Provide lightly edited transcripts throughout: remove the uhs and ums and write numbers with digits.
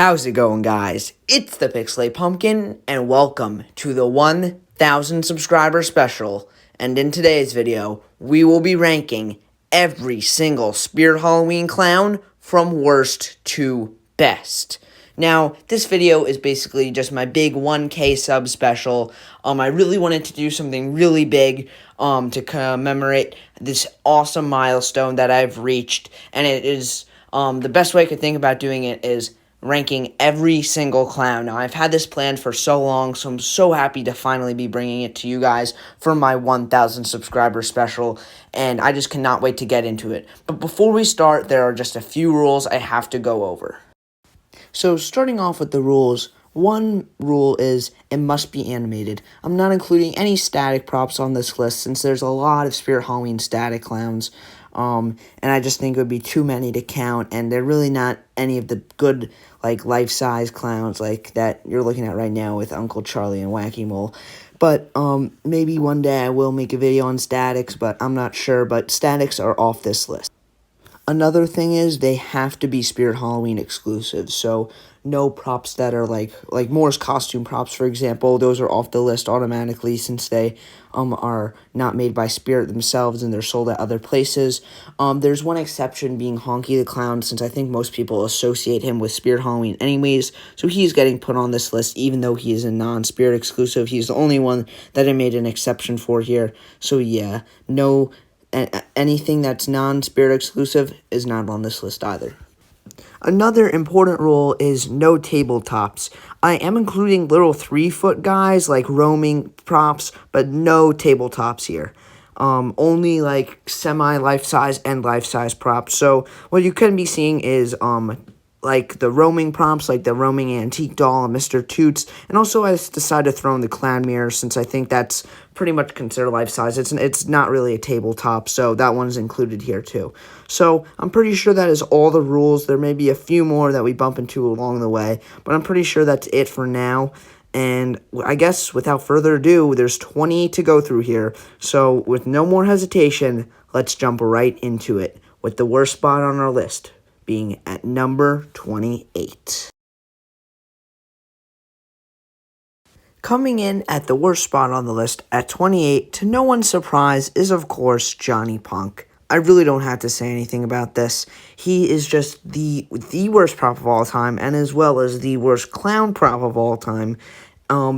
How's it going, guys? It's the Pixelate Pumpkin, and welcome to the 1,000 subscriber special. And in today's video, we will be ranking every single Spirit Halloween clown from worst to best. Now, this video is basically just my big 1K sub special. I really wanted to do something really big to commemorate this awesome milestone that I've reached, and it is the best way I could think about doing it is ranking every single clown. Now, I've had this planned for so long, so I'm so happy to finally be bringing it to you guys for my 1,000 subscriber special, and I just cannot wait to get into it. But before we start, there are just a few rules I have to go over. So, starting off with the rules, one rule is it must be animated. I'm not including any static props on this list since there's a lot of Spirit Halloween static clowns. And I just think it would be too many to count, and they're really not any of the good, like, life-size clowns like that you're looking at right now with Uncle Charlie and Wacky Mole. But, maybe one day I will make a video on statics, but I'm not sure, but statics are off this list. Another thing is they have to be Spirit Halloween exclusive, so no props that are like Moore's costume props, for example. Those are off the list automatically since they are not made by Spirit themselves and they're sold at other places. There's one exception being Honky the Clown, since I think most people associate him with Spirit Halloween anyways, so he's getting put on this list even though he is a non-Spirit exclusive. He's the only one that I made an exception for here, so yeah, no. Anything that's non-Spirit exclusive is not on this list either. Another important rule is no tabletops. I am including little 3-foot guys like roaming props, but no tabletops here. Only like semi-life-size and life-size props. So what you can be seeing is like the roaming props, like the roaming antique doll and Mr. Toots. And also I decided to throw in the clown mirror since I think that's pretty much considered life-size. It's not really a tabletop, so that one's included here too. So I'm pretty sure that is all the rules. There may be a few more that we bump into along the way, but I'm pretty sure that's it for now. And I guess without further ado, there's 20 to go through here. So with no more hesitation, let's jump right into it with the worst spot on our list being at number 28. Coming in at the worst spot on the list at 28, to no one's surprise, is of course Johnny Punk. I really don't have to say anything about this. He is just the worst prop of all time, and as well as the worst clown prop of all time.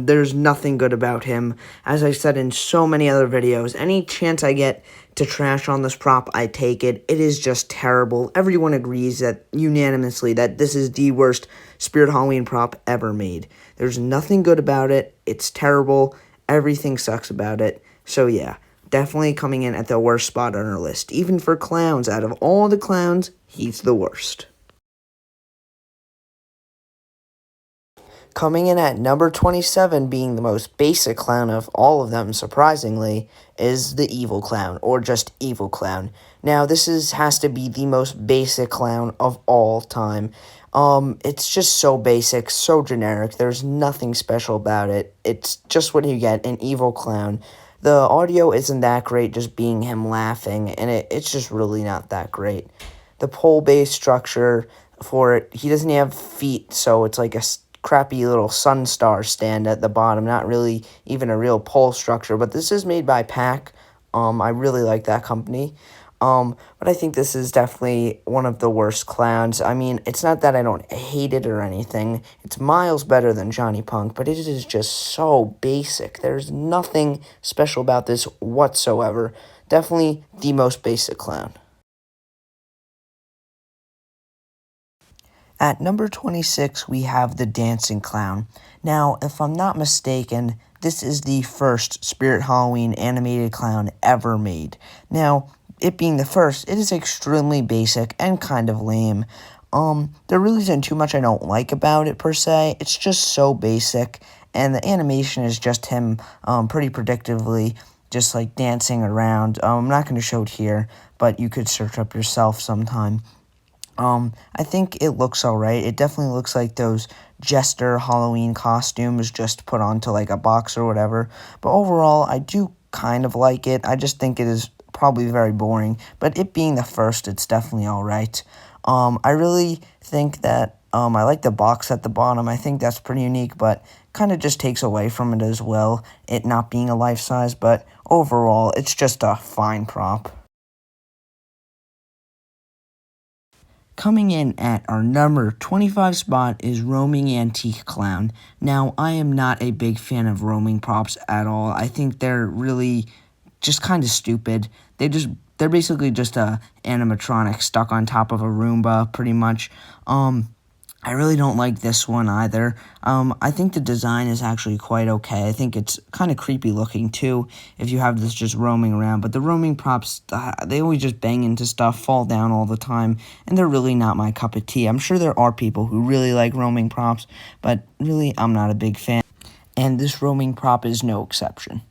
There's nothing good about him. As I said in so many other videos, any chance I get to trash on this prop, I take it. It is just terrible. Everyone agrees that unanimously that this is the worst Spirit Halloween prop ever made. There's nothing good about it. It's terrible. Everything sucks about it. So yeah, definitely coming in at the worst spot on our list. Even for clowns, out of all the clowns, he's the worst. Coming in at number 27, being the most basic clown of all of them, surprisingly, is the Evil Clown, or just Evil Clown. Now, this has to be the most basic clown of all time. It's just so basic, so generic. There's nothing special about it. It's just what you get, an Evil Clown. The audio isn't that great, just being him laughing, and it's just really not that great. The pole-based structure for it, he doesn't have feet, so it's like a crappy little sun star stand at the bottom, not really even a real pole structure, but this is made by Pack. I really like that company. But I think this is definitely one of the worst clowns. I mean, it's not that I don't hate it or anything. It's miles better than Johnny Punk, but it is just so basic. There's nothing special about this whatsoever. Definitely the most basic clown. At number 26, we have the Dancing Clown. Now, if I'm not mistaken, this is the first Spirit Halloween animated clown ever made. Now, it being the first, it is extremely basic and kind of lame. There really isn't too much I don't like about it, per se. It's just so basic, and the animation is just him pretty predictably just, like, dancing around. I'm not going to show it here, but you could search up yourself sometime. I think it looks alright. It definitely looks like those Jester Halloween costumes just put onto like a box or whatever. But overall, I do kind of like it. I just think it is probably very boring. But it being the first, it's definitely alright. I really think that I like the box at the bottom. I think that's pretty unique, but kind of just takes away from it as well, it not being a life size. But overall, it's just a fine prop. Coming in at our number 25 spot is Roaming Antique Clown. Now, I am not a big fan of roaming props at all. I think they're really just kind of stupid. They're basically just a animatronic stuck on top of a Roomba, pretty much. I really don't like this one either. I think the design is actually quite okay. I think it's kind of creepy looking too if you have this just roaming around. But the roaming props, they always just bang into stuff, fall down all the time, and they're really not my cup of tea. I'm sure there are people who really like roaming props, but really I'm not a big fan. And this roaming prop is no exception.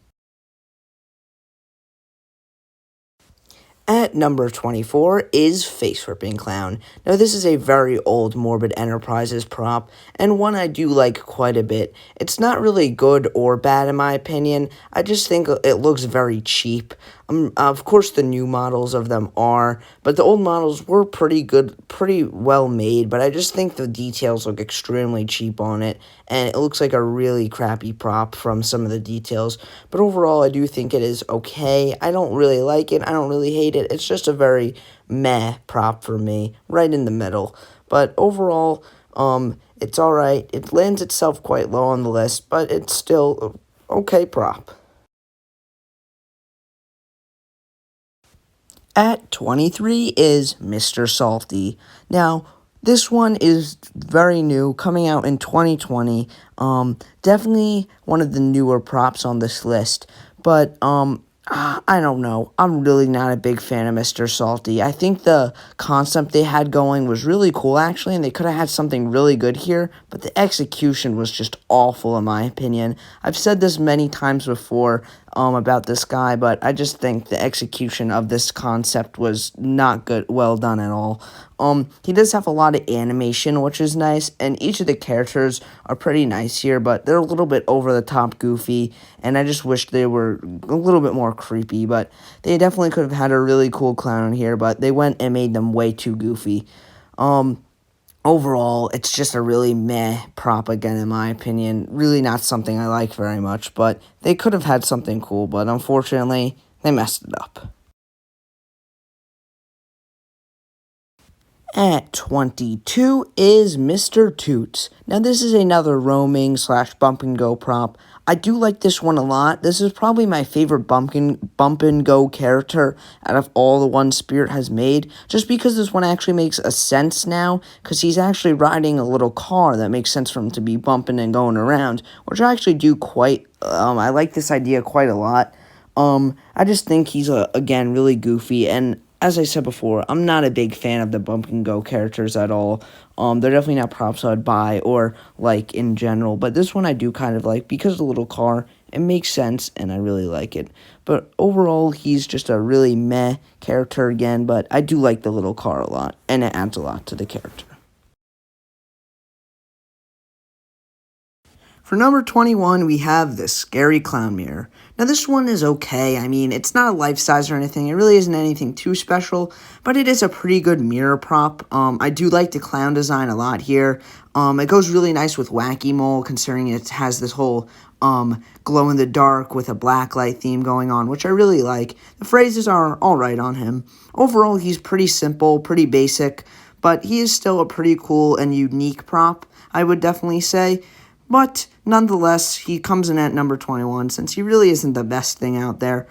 At number 24 is Face Ripping Clown. Now, this is a very old Morbid Enterprises prop, and one I do like quite a bit. It's not really good or bad in my opinion. I just think it looks very cheap. Of course, the new models of them are, but the old models were pretty good, pretty well made, but I just think the details look extremely cheap on it, and it looks like a really crappy prop from some of the details. But overall, I do think it is okay. I don't really like it. I don't really hate it. It's just a very meh prop for me, right in the middle. But overall, it's alright. It lands itself quite low on the list, but it's still okay prop. At 23 is Mr. Salty. Now, this one is very new, coming out in 2020. Definitely one of the newer props on this list. But, I don't know. I'm really not a big fan of Mr. Salty. I think the concept they had going was really cool, actually, and they could have had something really good here, but the execution was just awful, in my opinion. I've said this many times before about this guy, but I just think the execution of this concept was not good, well done at all. He does have a lot of animation, which is nice, and each of the characters are pretty nice here, but they're a little bit over-the-top goofy, and I just wish they were a little bit more creepy, but they definitely could have had a really cool clown here, but they went and made them way too goofy. Overall, it's just a really meh prop again, in my opinion. Really not something I like very much, but they could have had something cool, but unfortunately, they messed it up. At 22 is Mr. Toots. Now, this is another roaming / bump and go prop. I do like this one a lot. This is probably my favorite bump and go character out of all the ones Spirit has made, just because this one actually makes a sense now, because he's actually riding a little car that makes sense for him to be bumping and going around, which I actually do quite, I like this idea quite a lot. I just think he's, again, really goofy, and as I said before, I'm not a big fan of the bump and go characters at all. They're definitely not props I'd buy or like in general, but this one I do kind of like because of the little car. It makes sense, and I really like it. But overall, he's just a really meh character again, but I do like the little car a lot, and it adds a lot to the character. For number 21, we have the Scary Clown Mirror. Now, this one is okay. I mean, it's not a life size or anything. It really isn't anything too special, but it is a pretty good mirror prop. I do like the clown design a lot here. It goes really nice with Wacky Mole, considering it has this whole glow-in-the-dark with a black light theme going on, which I really like. The phrases are alright on him. Overall, he's pretty simple, pretty basic, but he is still a pretty cool and unique prop, I would definitely say. But nonetheless, he comes in at number 21 since he really isn't the best thing out there.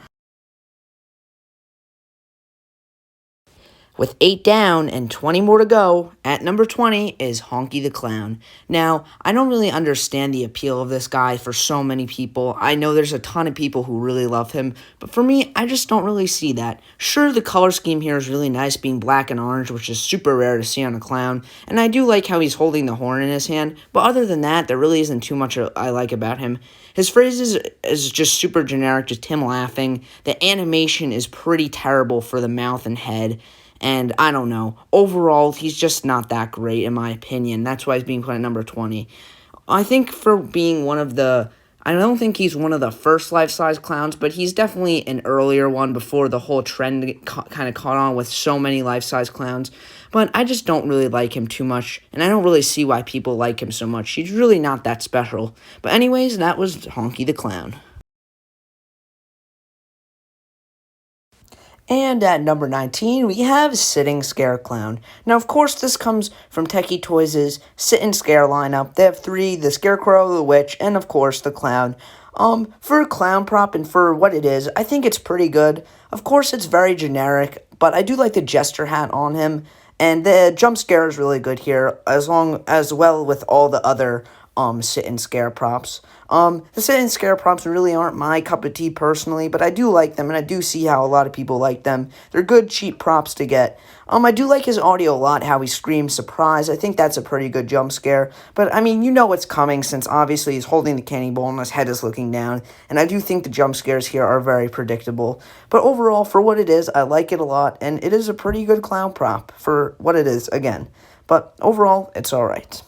With 8 down and 20 more to go, at number 20 is Honky the Clown. Now, I don't really understand the appeal of this guy for so many people. I know there's a ton of people who really love him, but for me, I just don't really see that. Sure, the color scheme here is really nice, being black and orange, which is super rare to see on a clown, and I do like how he's holding the horn in his hand, but other than that, there really isn't too much I like about him. His phrases is just super generic, just him laughing. The animation is pretty terrible for the mouth and head. And I don't know. Overall, he's just not that great, in my opinion. That's why he's being put at number 20. I think for being one of the... I don't think he's one of the first life-size clowns, but he's definitely an earlier one before the whole trend kind of caught on with so many life-size clowns. but I just don't really like him too much, and I don't really see why people like him so much. He's really not that special. But anyways, that was Honky the Clown. And at number 19, we have Sitting Scare Clown. Now, of course, this comes from Techie Toys' Sit and Scare lineup. They have three: the Scarecrow, the Witch, and of course, the Clown. For a clown prop and for what it is, I think it's pretty good. Of course, it's very generic, but I do like the jester hat on him, and the jump scare is really good here, as well with all the other sit and scare props. The sit and scare props really aren't my cup of tea personally, but I do like them, and I do see how a lot of people like them. They're good, cheap props to get. I do like his audio a lot, how he screams surprise. I think that's a pretty good jump scare. But, I mean, you know what's coming since obviously he's holding the candy bowl and his head is looking down. And I do think the jump scares here are very predictable. But overall, for what it is, I like it a lot, and it is a pretty good clown prop for what it is, again. But overall, it's alright.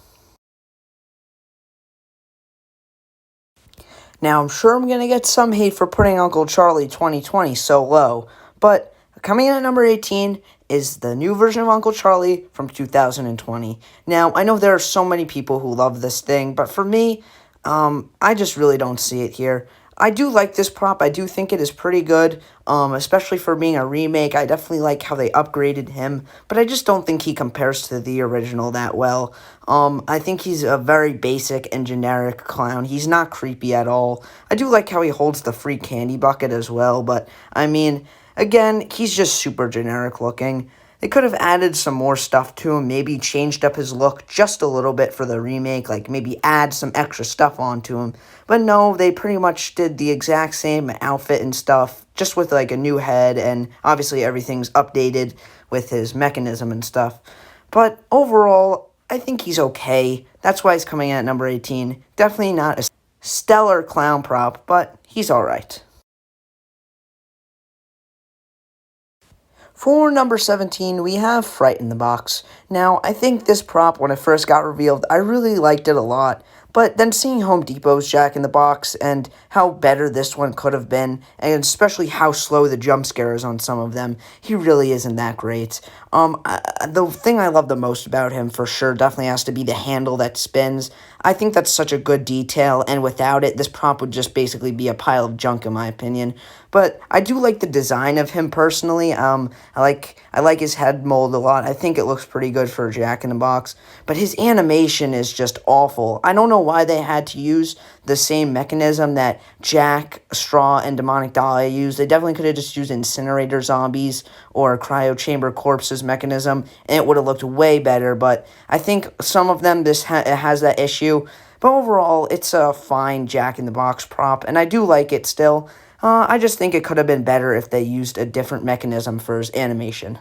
Now, I'm sure I'm going to get some hate for putting Uncle Charlie 2020 so low, but coming in at number 18 is the new version of Uncle Charlie from 2020. Now, I know there are so many people who love this thing, but for me, I just really don't see it here. I do like this prop. I do think it is pretty good, especially for being a remake. I definitely like how they upgraded him, but I just don't think he compares to the original that well. I think he's a very basic and generic clown. He's not creepy at all. I do like how he holds the free candy bucket as well, but, I mean, again, he's just super generic looking. They could have added some more stuff to him, maybe changed up his look just a little bit for the remake, like maybe add some extra stuff onto him. But no, they pretty much did the exact same outfit and stuff, just with like a new head, and obviously everything's updated with his mechanism and stuff. But overall, I think he's okay. That's why he's coming in at number 18. Definitely not a stellar clown prop, but he's alright. For number 17, we have Fright in the Box. Now, I think this prop, when it first got revealed, I really liked it a lot. But then seeing Home Depot's Jack in the Box and how better this one could have been, and especially how slow the jump scare is on some of them, he really isn't that great. The thing I love the most about him, for sure, definitely has to be the handle that spins. I think that's such a good detail, and without it, this prop would just basically be a pile of junk, in my opinion. But I do like the design of him personally. I like his head mold a lot. I think it looks pretty good for Jack in the Box. But his animation is just awful. I don't know why they had to use the same mechanism that Jack, Straw, and Demonic Dahlia used. They definitely could have just used Incinerator Zombies or Cryo Chamber Corpses mechanism, and it would have looked way better. But I think some of them, it has that issue. But overall, it's a fine Jack in the Box prop, and I do like it still. I just think it could have been better if they used a different mechanism for his animation.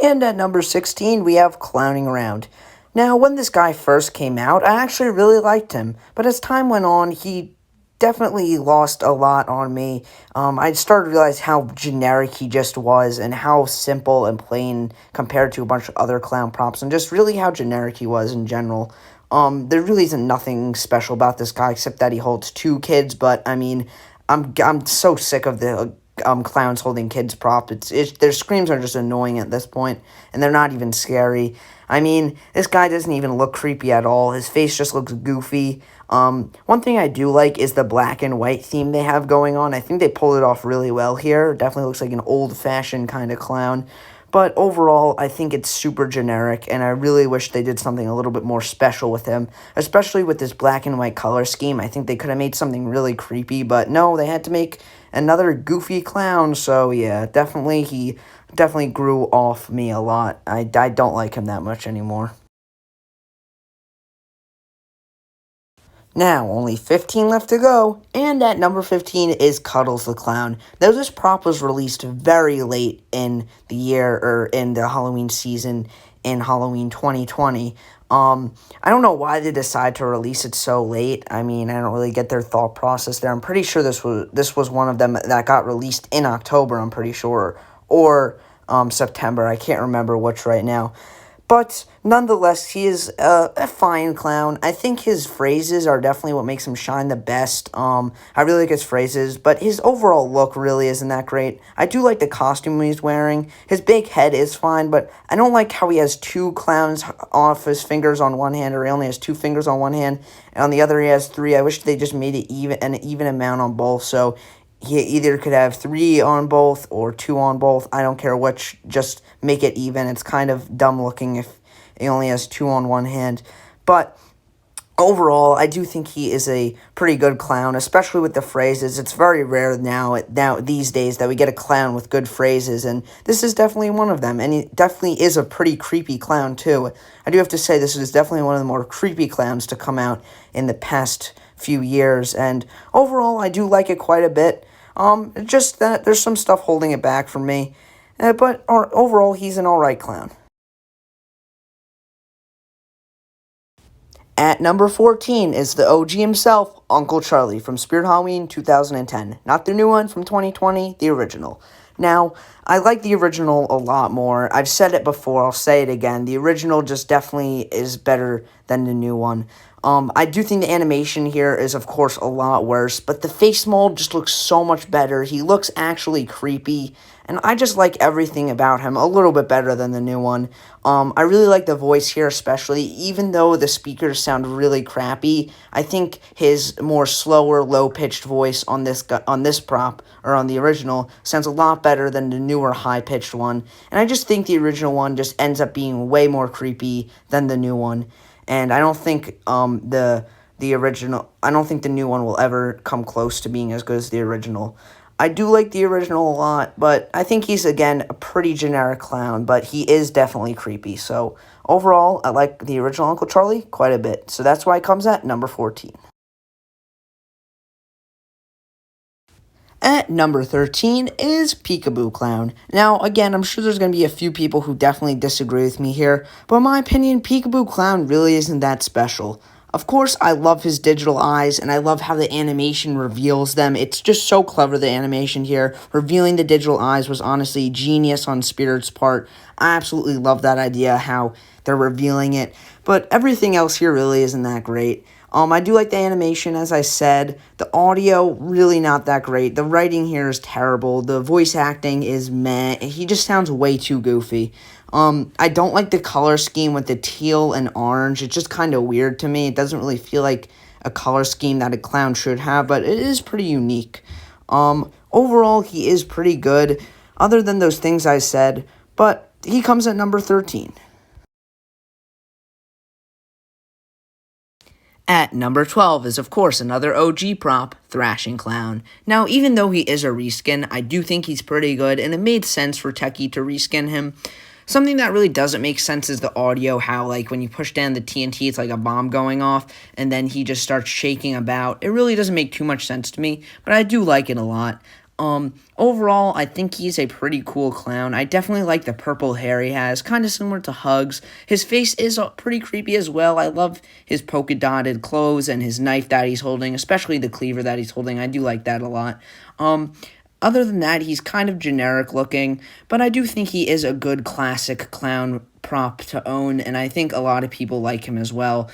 And at number 16, we have Clowning Around. Now, when this guy first came out, I actually really liked him, but as time went on, he definitely lost a lot on me. I started to realize how generic he just was and how simple and plain compared to a bunch of other clown props, and just really how generic he was in general. There really isn't nothing special about this guy except that he holds two kids, but I mean, I'm so sick of the clowns holding kids prop. Their screams are just annoying at this point, and they're not even scary. I mean, this guy doesn't even look creepy at all. His face just looks goofy. One thing I do like is the black and white theme they have going on. I think they pulled it off really well here. It definitely looks like an old-fashioned kind of clown. But overall, I think it's super generic, and I really wish they did something a little bit more special with him, especially with this black and white color scheme. I think they could have made something really creepy, but no, they had to make another goofy clown, so yeah, he definitely grew off me a lot. I don't like him that much anymore. Now, only 15 left to go, and at number 15 is Cuddles the Clown. Though this prop was released very late in the year, or in the Halloween season, in Halloween 2020, I don't know why they decided to release it so late. I mean, I don't really get their thought process there. I'm pretty sure this was one of them that got released in October, I'm pretty sure, or September. I can't remember which right now. But nonetheless, he is a fine clown. I think his phrases are definitely what makes him shine the best. I really like his phrases, but his overall look really isn't that great. I do like the costume he's wearing. His big head is fine, but I don't like how he has two clowns off his fingers on one hand, or he only has two fingers on one hand, and on the other he has three. I wish they just made it an even amount on both, so he either could have three on both or two on both. I don't care which, just make it even. It's kind of dumb looking if he only has two on one hand. But overall, I do think he is a pretty good clown, especially with the phrases. It's very rare now these days that we get a clown with good phrases, and this is definitely one of them. And he definitely is a pretty creepy clown, too. I do have to say, this is definitely one of the more creepy clowns to come out in the past few years, and overall, I do like it quite a bit. Just that there's some stuff holding it back for me, but overall, he's an alright clown. At number 14 is the OG himself, Uncle Charlie, from Spirit Halloween 2010. Not the new one from 2020, the original. Now, I like the original a lot more. I've said it before, I'll say it again. The original just definitely is better than the new one. I do think the animation here is, of course, a lot worse, but the face mold just looks so much better. He looks actually creepy, and I just like everything about him a little bit better than the new one. I really like the voice here, especially, even though the speakers sound really crappy. I think his more slower, low-pitched voice on this prop, or on the original, sounds a lot better than the newer, high-pitched one. And I just think the original one just ends up being way more creepy than the new one. And I don't think the original, I don't think the new one will ever come close to being as good as the original. I do like the original a lot, but I think he's, again, a pretty generic clown, but he is definitely creepy. So overall, I like the original Uncle Charlie quite a bit. So that's why it comes at number 14. At number 13 is Peekaboo Clown. Now, again, I'm sure there's going to be a few people who definitely disagree with me here, but in my opinion, Peekaboo Clown really isn't that special. Of course, I love his digital eyes, and I love how the animation reveals them. It's just so clever, the animation here. Revealing the digital eyes was honestly genius on Spirit's part. I absolutely love that idea, how they're revealing it, but everything else here really isn't that great. I do like the animation, as I said. The audio, really not that great. The writing here is terrible. The voice acting is meh. He just sounds way too goofy. I don't like the color scheme with the teal and orange. It's just kind of weird to me. It doesn't really feel like a color scheme that a clown should have, but it is pretty unique. Overall, he is pretty good, other than those things I said, but he comes at number 13. At number 12 is, of course, another OG prop, Thrashing Clown. Now, even though he is a reskin, I do think he's pretty good, and it made sense for Techie to reskin him. Something that really doesn't make sense is the audio, how, like, when you push down the TNT, it's like a bomb going off, and then he just starts shaking about. It really doesn't make too much sense to me, but I do like it a lot. Overall, I think he's a pretty cool clown. I definitely like the purple hair he has, kind of similar to Hugs. His face is pretty creepy as well. I love his polka-dotted clothes and his knife that he's holding, especially the cleaver that he's holding. I do like that a lot. Other than that, he's kind of generic looking, but I do think he is a good classic clown prop to own, and I think a lot of people like him as well.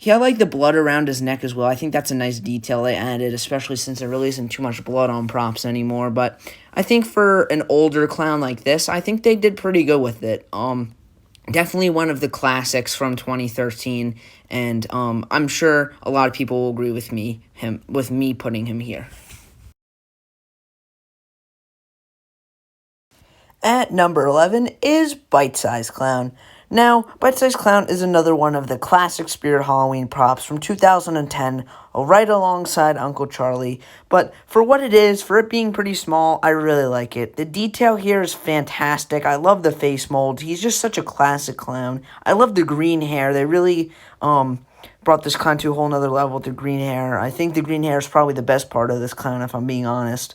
Yeah, I like the blood around his neck as well. I think that's a nice detail they added, especially since there really isn't too much blood on props anymore. But I think for an older clown like this, I think they did pretty good with it. Definitely one of the classics from 2013, and I'm sure a lot of people will agree with me putting him here. At number 11 is Bite Size Clown. Now, Bite Size Clown is another one of the classic Spirit Halloween props from 2010, right alongside Uncle Charlie. But for what it is, for it being pretty small, I really like it. The detail here is fantastic. I love the face mold. He's just such a classic clown. I love the green hair. They really brought this clown to a whole nother level with the green hair. I think the green hair is probably the best part of this clown, if I'm being honest.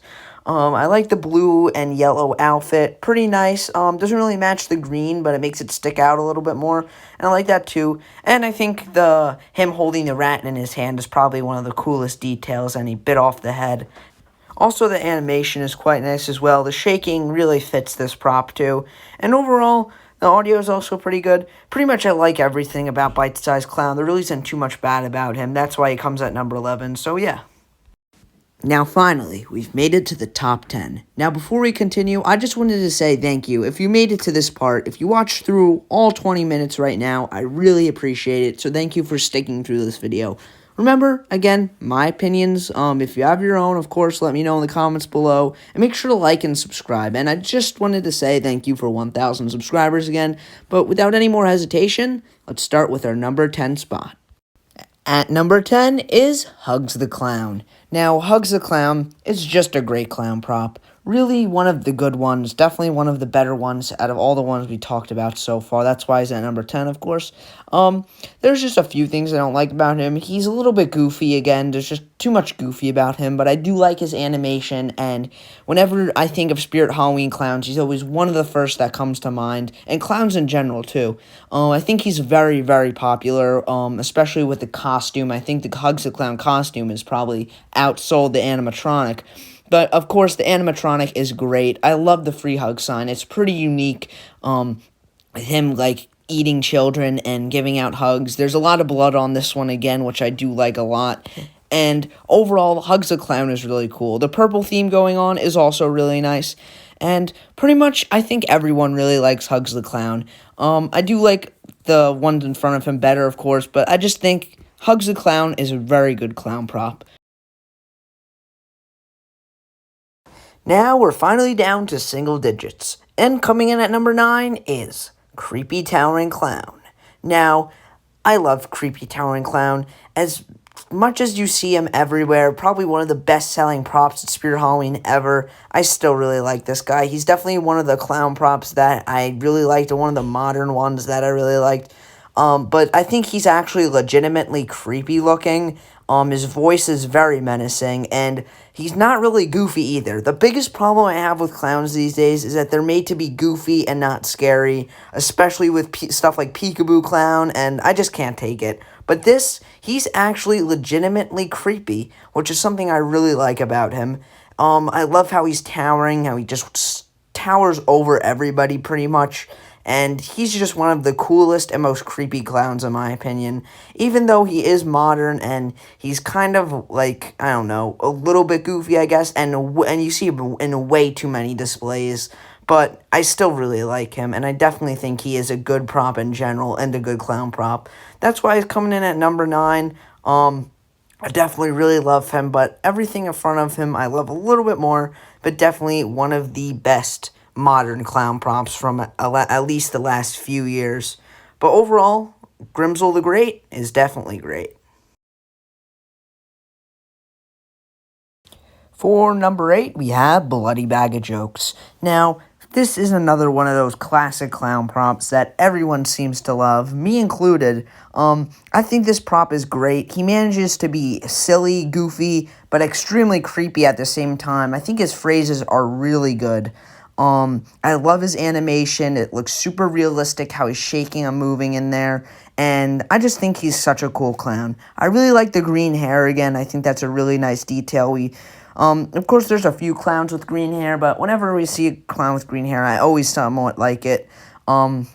I like the blue and yellow outfit. Pretty nice. Doesn't really match the green, but it makes it stick out a little bit more. And I like that too. And I think him holding the rat in his hand is probably one of the coolest details, and he bit off the head. Also, the animation is quite nice as well. The shaking really fits this prop too. And overall, The audio is also pretty good. Pretty much I like everything about Bite Size Clown. There really isn't too much bad about him. That's why he comes at number 11. So yeah. Now, finally, we've made it to the top 10. Now, before we continue, I just wanted to say thank you. If you made it to this part, if you watched through all 20 minutes right now, I really appreciate it. So thank you for sticking through this video. Remember, again, my opinions. If you have your own, of course, let me know in the comments below. And make sure to like and subscribe. And I just wanted to say thank you for 1,000 subscribers again. But without any more hesitation, let's start with our number 10 spot. At number 10 is Hugs the Clown. Now, Hugs the Clown is just a great clown prop. Really one of the good ones, definitely one of the better ones out of all the ones we talked about so far. That's why he's at number 10, of course. There's just a few things I don't like about him. He's a little bit goofy again. There's just too much goofy about him, but I do like his animation, and whenever I think of Spirit Halloween clowns, he's always one of the first that comes to mind, and clowns in general, too. I think he's very, very popular, especially with the costume. I think the Hugs the Clown costume is probably outsold the animatronic. But, of course, the animatronic is great. I love the free hug sign. It's pretty unique. Him, like, eating children and giving out hugs. There's a lot of blood on this one again, which I do like a lot. And overall, Hugs the Clown is really cool. The purple theme going on is also really nice. And pretty much, I think everyone really likes Hugs the Clown. I do like the ones in front of him better, of course, but I just think Hugs the Clown is a very good clown prop. Now we're finally down to single digits, and coming in at number 9 is Creepy Towering Clown. Now, I love Creepy Towering Clown. As much as you see him everywhere, probably one of the best-selling props at Spirit Halloween ever, I still really like this guy. He's definitely one of the clown props that I really liked, and one of the modern ones that I really liked. But I think he's actually legitimately creepy looking. His voice is very menacing, and he's not really goofy either. The biggest problem I have with clowns these days is that they're made to be goofy and not scary, especially with stuff like Peekaboo Clown, and I just can't take it. But he's actually legitimately creepy, which is something I really like about him. I love how he's towering, how he just towers over everybody pretty much. And he's just one of the coolest and most creepy clowns, in my opinion. Even though he is modern and he's kind of like, I don't know, a little bit goofy, I guess. And you see him in way too many displays. But I still really like him. And I definitely think he is a good prop in general and a good clown prop. That's why he's coming in at number 9. I definitely really love him. But everything in front of him I love a little bit more. But definitely one of the best modern clown props from at least the last few years. But overall, Grimsel the Great is definitely great. For number 8, we have Bloody Bag of Jokes. Now, this is another one of those classic clown props that everyone seems to love, me included. I think this prop is great. He manages to be silly, goofy, but extremely creepy at the same time. I think his phrases are really good. I love his animation. It looks super realistic how he's shaking and moving in there, and I just think he's such a cool clown. I really like the green hair again. I think that's a really nice detail. Of course, there's a few clowns with green hair, but whenever we see a clown with green hair, I always somewhat like it. I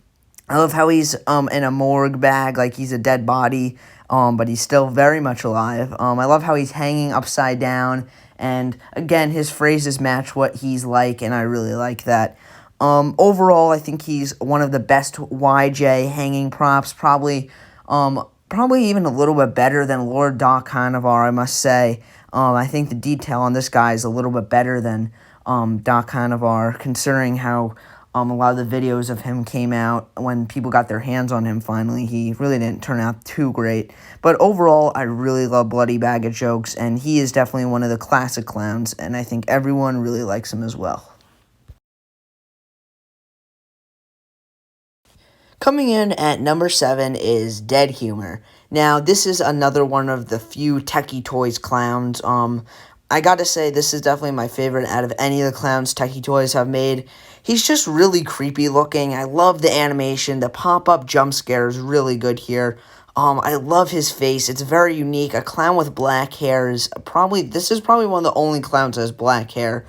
love how he's in a morgue bag, like he's a dead body, but he's still very much alive. I love how he's hanging upside down. And, again, his phrases match what he's like, and I really like that. Overall, I think he's one of the best YJ hanging props, probably even a little bit better than Lord Doc Conover, I must say. I think the detail on this guy is a little bit better than Doc Conover, considering how a lot of the videos of him came out when people got their hands on him finally. He really didn't turn out too great. But overall, I really love Bloody Bag of Jokes, and he is definitely one of the classic clowns, and I think everyone really likes him as well. Coming in at number 7 is Dead Humor. Now, this is another one of the few Techie Toys clowns. I gotta say, this is definitely my favorite out of any of the clowns Techie Toys have made. He's just really creepy looking. I love the animation. The pop-up jump scare is really good here. I love his face. It's very unique. A clown with black hair is probably one of the only clowns that has black hair.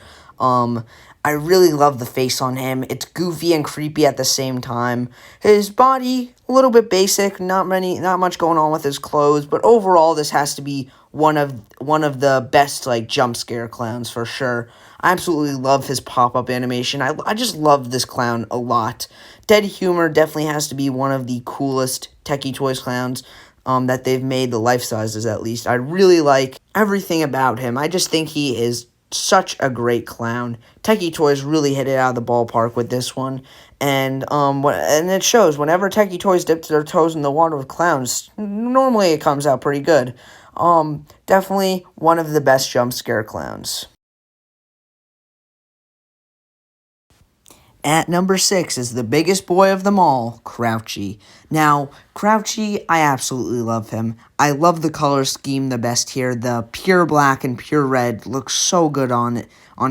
I really love the face on him. It's goofy and creepy at the same time. His body, a little bit basic, not much going on with his clothes, but overall this has to be one of the best like jump scare clowns for sure. I absolutely love his pop-up animation. I just love this clown a lot. Dead Humor definitely has to be one of the coolest Techie Toys clowns that they've made, the life sizes at least. I really like everything about him. I just think he is such a great clown. Techie Toys really hit it out of the ballpark with this one, and it shows whenever Techie Toys dips their toes in the water with clowns. Normally, it comes out pretty good. Definitely one of the best jump scare clowns. At number 6 is the biggest boy of them all, Crouchy. Now, Crouchy, I absolutely love him. I love the color scheme the best here. The pure black and pure red looks so good on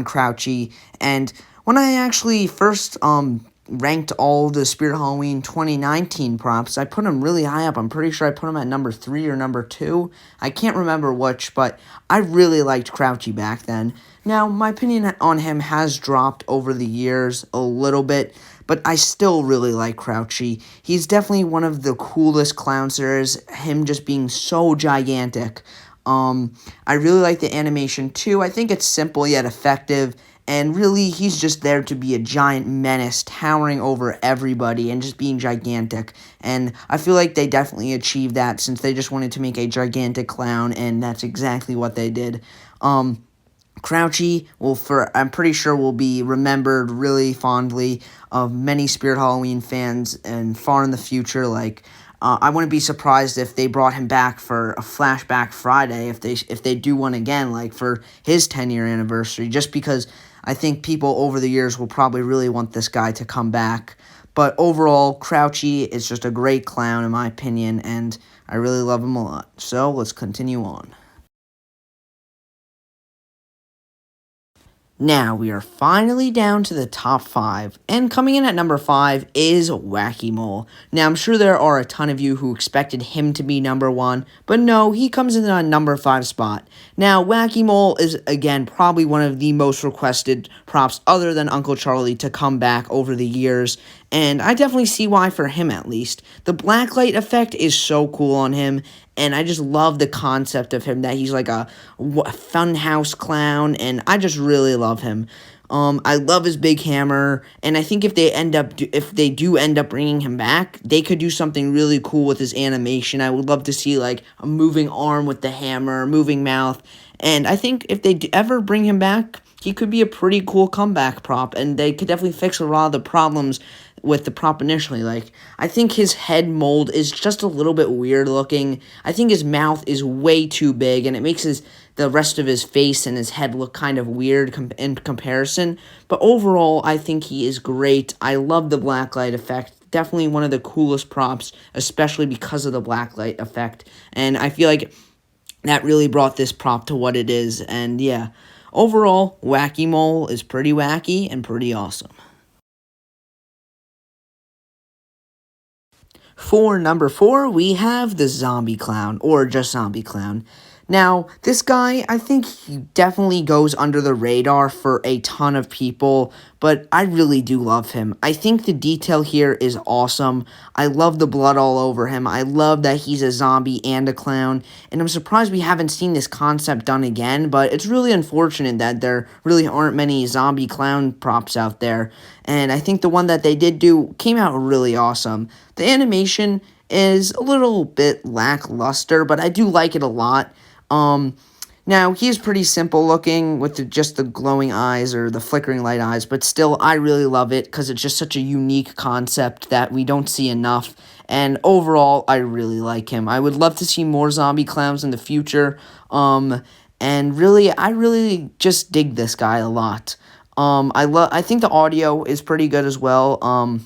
Crouchy. And when I actually first ranked all the Spirit Halloween 2019 props, I put him really high up. I'm pretty sure I put him at number 3 or number 2. I can't remember which, but I really liked Crouchy back then. Now, my opinion on him has dropped over the years a little bit, but I still really like Crouchy. He's definitely one of the coolest clowns there is, him just being so gigantic. I really like the animation too. I think it's simple yet effective, and really he's just there to be a giant menace towering over everybody and just being gigantic. And I feel like they definitely achieved that since they just wanted to make a gigantic clown, and that's exactly what they did. Crouchy I'm pretty sure will be remembered really fondly of many Spirit Halloween fans and far in the future. Like, I wouldn't be surprised if they brought him back for a Flashback Friday if they do one again, like for his 10-year anniversary, just because I think people over the years will probably really want this guy to come back. But overall, Crouchy is just a great clown in my opinion, and I really love him a lot. So let's continue on. Now, we are finally down to the top 5, and coming in at number 5 is Wacky Mole. Now, I'm sure there are a ton of you who expected him to be number 1, but no, he comes in on number 5 spot. Now, Wacky Mole is, again, probably one of the most requested props other than Uncle Charlie to come back over the years, and I definitely see why for him at least. The blacklight effect is so cool on him, and I just love the concept of him, that he's like a funhouse clown, and I just really love him. I love his big hammer, and I think if they do end up bringing him back, they could do something really cool with his animation. I would love to see like a moving arm with the hammer, moving mouth, and I think if they ever bring him back, he could be a pretty cool comeback prop, and they could definitely fix a lot of the problems with the prop initially. Like, I think his head mold is just a little bit weird looking. I think his mouth is way too big, and it makes the rest of his face and his head look kind of weird in comparison. But overall, I think he is great. I love the blacklight effect. Definitely one of the coolest props, especially because of the blacklight effect. And I feel like that really brought this prop to what it is. And yeah, overall, Wacky Mole is pretty wacky and pretty awesome. For number 4, we have the Zombie Clown, or just Zombie Clown. Now, this guy, I think he definitely goes under the radar for a ton of people, but I really do love him. I think the detail here is awesome. I love the blood all over him. I love that he's a zombie and a clown, and I'm surprised we haven't seen this concept done again, but it's really unfortunate that there really aren't many zombie clown props out there, and I think the one that they did do came out really awesome. The animation is a little bit lackluster, but I do like it a lot. Now, he's pretty simple looking with just the glowing eyes or the flickering light eyes, but still, I really love it because it's just such a unique concept that we don't see enough, and overall, I really like him. I would love to see more zombie clowns in the future, and really, I really just dig this guy a lot. I think the audio is pretty good as well.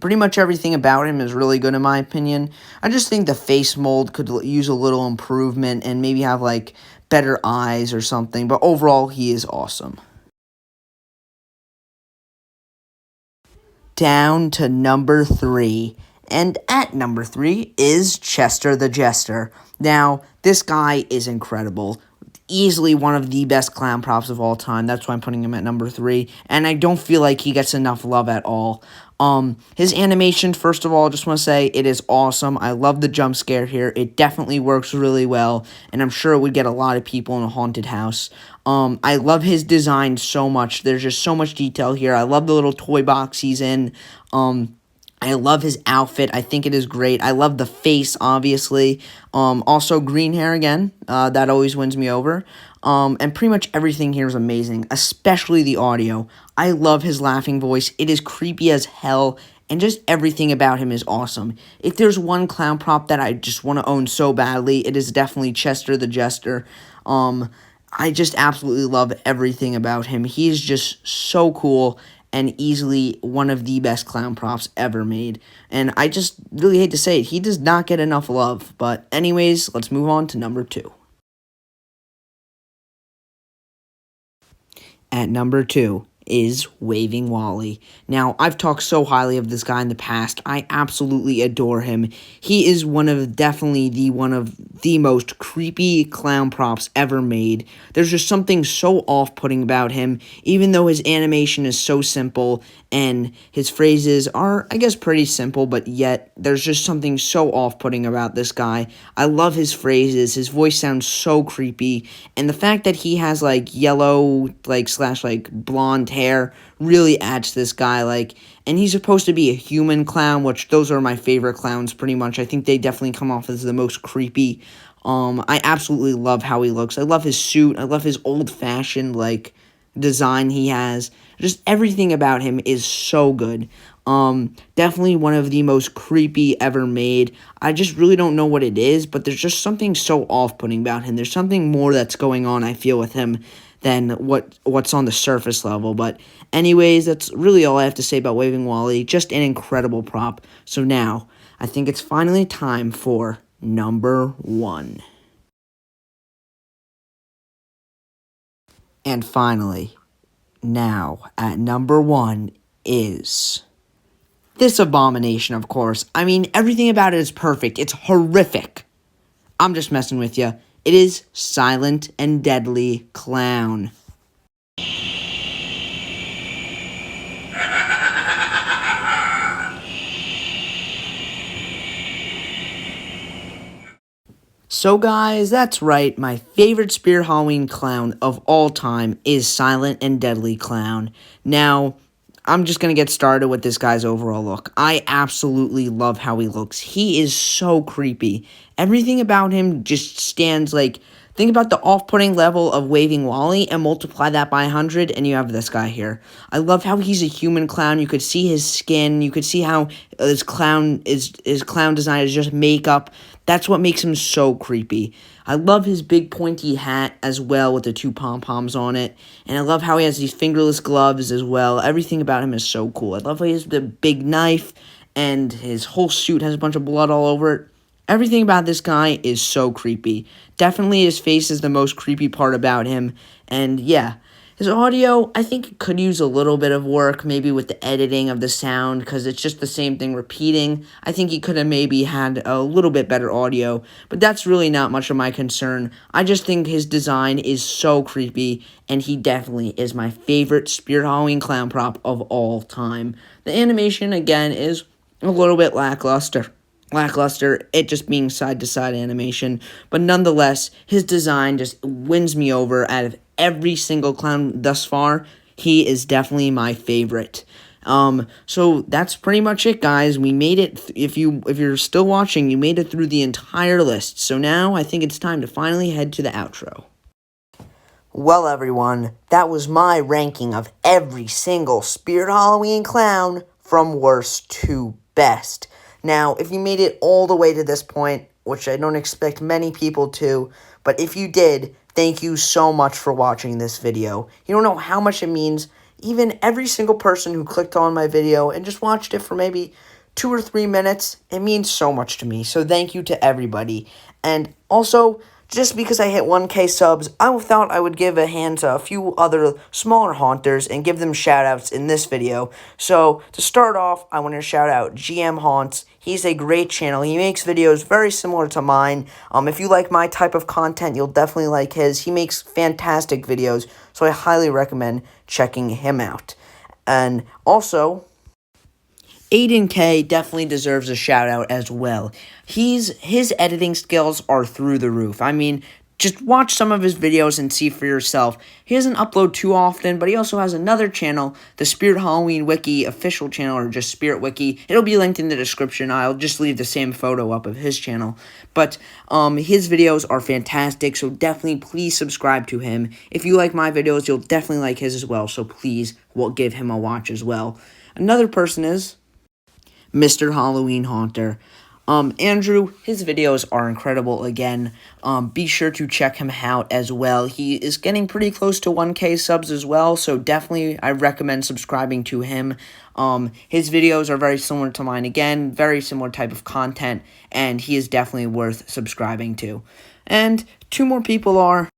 Pretty much everything about him is really good in my opinion. I just think the face mold could use a little improvement and maybe have like better eyes or something. But overall, he is awesome. Down to number 3. And at number 3 is Chester the Jester. Now, this guy is incredible. easily one of the best clown props of all time. That's why I'm putting him at number 3. And I don't feel like he gets enough love at all. His animation, first of all, I just want to say it is awesome. I love the jump scare here. It definitely works really well, and I'm sure it would get a lot of people in a haunted house. I love his design so much. There's just so much detail here. I love the little toy box he's in. I love his outfit. I think it is great. I love the face, obviously. Also, green hair again. That always wins me over. And pretty much everything here is amazing, especially the audio. I love his laughing voice. It is creepy as hell, and just everything about him is awesome. If there's one clown prop that I just want to own so badly, it is definitely Chester the Jester. I just absolutely love everything about him. He is just so cool and easily one of the best clown props ever made. And I just really hate to say it, he does not get enough love. But anyways, let's move on to number 2. At number 2 is Waving Wally. Now, I've talked so highly of this guy in the past. I absolutely adore him. He is one of the most creepy clown props ever made. There's just something so off-putting about him, even though his animation is so simple and his phrases are, I guess, pretty simple, but yet there's just something so off-putting about this guy. I love his phrases. His voice sounds so creepy, and the fact that he has, like, yellow, like, slash, like, blonde hair really adds to this guy, like, and he's supposed to be a human clown, which those are my favorite clowns, pretty much. I think they definitely come off as the most creepy. I absolutely love how he looks. I love his suit. I love his old-fashioned, like, design he has. Just everything about him is so good. Definitely one of the most creepy ever made. I just really don't know what it is, but there's just something so off-putting about him. There's something more that's going on, I feel, with him than what's on the surface level. But anyways, that's really all I have to say about Waving Wally. Just an incredible prop. So now, I think it's finally time for number 1. And finally, now at number 1 is this abomination, of course. I mean, everything about it is perfect. It's horrific. I'm just messing with you. It is Silent and Deadly Clown. So guys, that's right, my favorite Spirit Halloween clown of all time is Silent and Deadly Clown. Now, I'm just going to get started with this guy's overall look. I absolutely love how he looks. He is so creepy. Everything about him just stands like, think about the off-putting level of Waving Wally and multiply that by 100 and you have this guy here. I love how he's a human clown. You could see his skin. You could see how his clown design is just makeup. That's what makes him so creepy. I love his big pointy hat as well with the 2 pom-poms on it. And I love how he has these fingerless gloves as well. Everything about him is so cool. I love how he has the big knife and his whole suit has a bunch of blood all over it. Everything about this guy is so creepy. Definitely his face is the most creepy part about him. And yeah, his audio, I think it could use a little bit of work, maybe with the editing of the sound, because it's just the same thing repeating. I think he could have maybe had a little bit better audio, but that's really not much of my concern. I just think his design is so creepy, and he definitely is my favorite Spirit Halloween clown prop of all time. The animation, again, is a little bit lackluster, it just being side-to-side animation, but nonetheless, his design just wins me over out of every single clown thus far. He is definitely my favorite. So that's pretty much it, guys. We made it. If you're still watching, you made it through the entire list. So now I think it's time to finally head to the outro. Well, everyone, that was my ranking of every single Spirit Halloween clown from worst to best. Now, if you made it all the way to this point, which I don't expect many people to, but if you did, thank you so much for watching this video. You don't know how much it means. Even every single person who clicked on my video and just watched it for maybe 2 or 3 minutes, it means so much to me. So thank you to everybody. And also, just because I hit 1K subs, I thought I would give a hand to a few other smaller haunters and give them shoutouts in this video. So, to start off, I want to shout out GM Haunts. He's a great channel. He makes videos very similar to mine. If you like my type of content, you'll definitely like his. He makes fantastic videos, so I highly recommend checking him out. And also, Aiden K definitely deserves a shout out as well. His editing skills are through the roof. I mean, just watch some of his videos and see for yourself. He doesn't upload too often, but he also has another channel, the Spirit Halloween Wiki official channel, or just Spirit Wiki. It'll be linked in the description. I'll just leave the same photo up of his channel. But his videos are fantastic, so definitely please subscribe to him. If you like my videos, you'll definitely like his as well, so please give him a watch as well. Another person is Mr. Halloween Haunter. Andrew, his videos are incredible again. Be sure to check him out as well. He is getting pretty close to 1K subs as well, so definitely I recommend subscribing to him. His videos are very similar to mine again, very similar type of content, and he is definitely worth subscribing to. And two more people are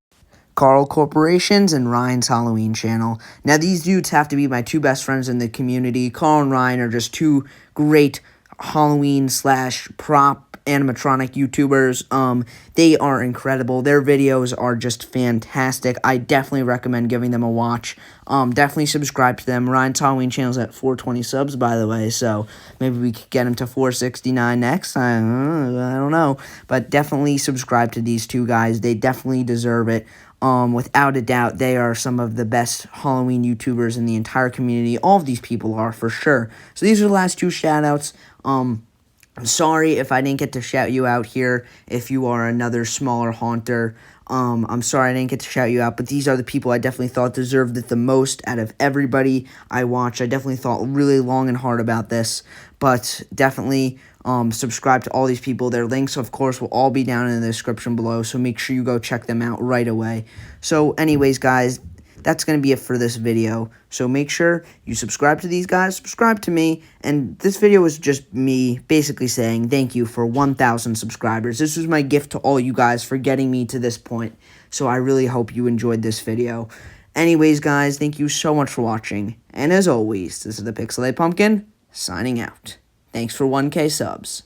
Carl Corporations and Ryan's Halloween channel. Now, these dudes have to be my two best friends in the community. Carl and Ryan are just two great Halloween/prop animatronic YouTubers. They are incredible. Their videos are just fantastic. I definitely recommend giving them a watch. Definitely subscribe to them. Ryan's Halloween channel's at 420 subs, by the way, so maybe we could get him to 469 next time. I don't know. But definitely subscribe to these two guys. They definitely deserve it. Without a doubt, they are some of the best Halloween YouTubers in the entire community. All of these people are, for sure. So these are the last two shout-outs. I'm sorry if I didn't get to shout you out here if you are another smaller haunter. I'm sorry I didn't get to shout you out, but these are the people I definitely thought deserved it the most out of everybody I watched. I definitely thought really long and hard about this, but definitely subscribe to all these people. Their links, of course, will all be down in the description below, so make sure you go check them out right away. So anyways, guys, that's going to be it for this video. So make sure you subscribe to these guys, subscribe to me, and this video was just me basically saying thank you for 1,000 subscribers. This was my gift to all you guys for getting me to this point, so I really hope you enjoyed this video. Anyways, guys, thank you so much for watching, and as always, this is the Pixelate Pumpkin, signing out. Thanks for 1K subs.